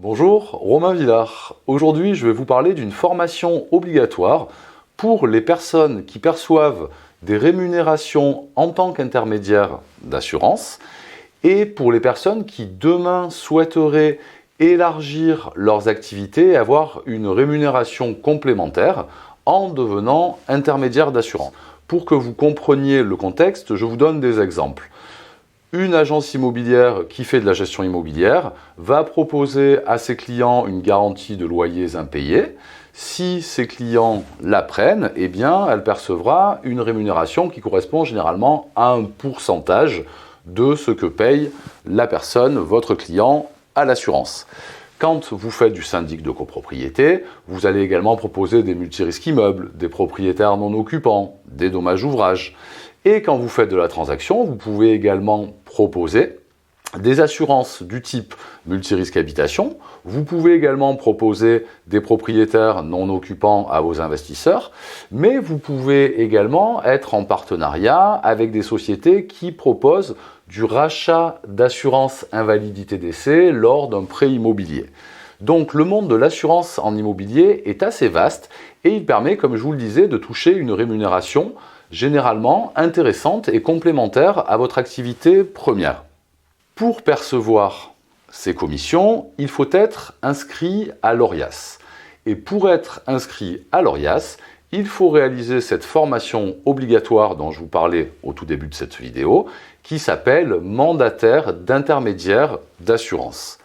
Bonjour, Romain Villard. Aujourd'hui, je vais vous parler d'une formation obligatoire pour les personnes qui perçoivent des rémunérations en tant qu'intermédiaire d'assurance et pour les personnes qui demain souhaiteraient élargir leurs activités et avoir une rémunération complémentaire en devenant intermédiaire d'assurance. Pour que vous compreniez le contexte, je vous donne des exemples. Une agence immobilière qui fait de la gestion immobilière va proposer à ses clients une garantie de loyers impayés. Si ses clients la prennent, eh bien, elle percevra une rémunération qui correspond généralement à un pourcentage de ce que paye la personne, votre client, à l'assurance. Quand vous faites du syndic de copropriété, vous allez également proposer des multirisques immeubles, des propriétaires non occupants, des dommages ouvrages. Et quand vous faites de la transaction, vous pouvez également proposer des assurances du type multirisque habitation. Vous pouvez également proposer des propriétaires non occupants à vos investisseurs, mais vous pouvez également être en partenariat avec des sociétés qui proposent du rachat d'assurance invalidité décès lors d'un prêt immobilier. Donc le monde de l'assurance en immobilier est assez vaste et il permet, comme je vous le disais, de toucher une rémunération généralement intéressante et complémentaire à votre activité première. Pour percevoir ces commissions, il faut être inscrit à l'ORIAS. Et pour être inscrit à l'ORIAS, il faut réaliser cette formation obligatoire dont je vous parlais au tout début de cette vidéo, qui s'appelle mandataire d'intermédiaire d'assurance.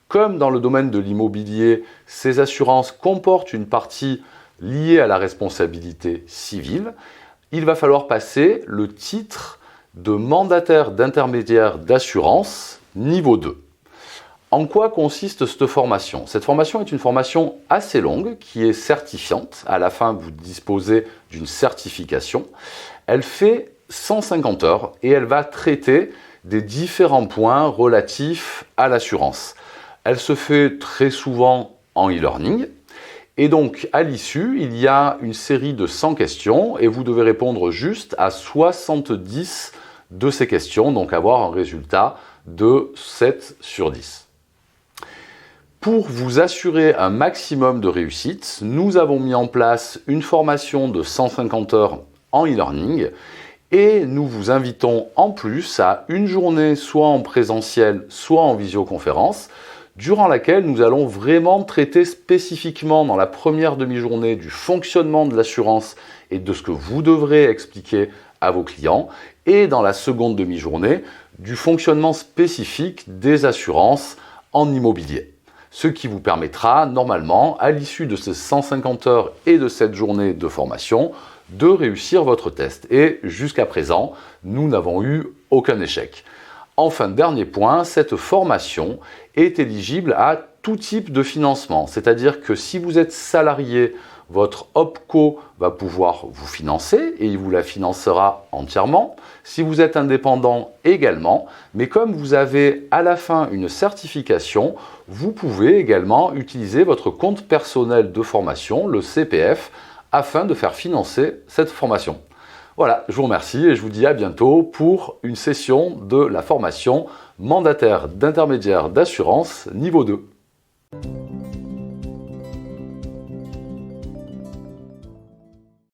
Comme dans le domaine de l'immobilier, ces assurances comportent une partie liée à la responsabilité civile, il va falloir passer le titre de mandataire d'intermédiaire d'assurance niveau 2. En quoi consiste cette formation? Cette formation est une formation assez longue qui est certifiante. À la fin, vous disposez d'une certification. Elle fait 150 heures et elle va traiter des différents points relatifs à l'assurance. Elle se fait très souvent en e-learning. Et donc, à l'issue, il y a une série de 100 questions et vous devez répondre juste à 70 de ces questions, donc avoir un résultat de 7 sur 10. Pour vous assurer un maximum de réussite, nous avons mis en place une formation de 150 heures en e-learning et nous vous invitons en plus à une journée soit en présentiel, soit en visioconférence, durant laquelle nous allons vraiment traiter spécifiquement dans la première demi-journée du fonctionnement de l'assurance et de ce que vous devrez expliquer à vos clients, et dans la seconde demi-journée du fonctionnement spécifique des assurances en immobilier. Ce qui vous permettra normalement, à l'issue de ces 150 heures et de cette journée de formation, de réussir votre test. Et jusqu'à présent, nous n'avons eu aucun échec. Enfin, dernier point, cette formation est éligible à tout type de financement. C'est-à-dire que si vous êtes salarié, votre OPCO va pouvoir vous financer et il vous la financera entièrement. Si vous êtes indépendant également, mais comme vous avez à la fin une certification, vous pouvez également utiliser votre compte personnel de formation, le CPF, afin de faire financer cette formation. Voilà, je vous remercie et je vous dis à bientôt pour une session de la formation mandataire d'intermédiaire d'assurance niveau 2.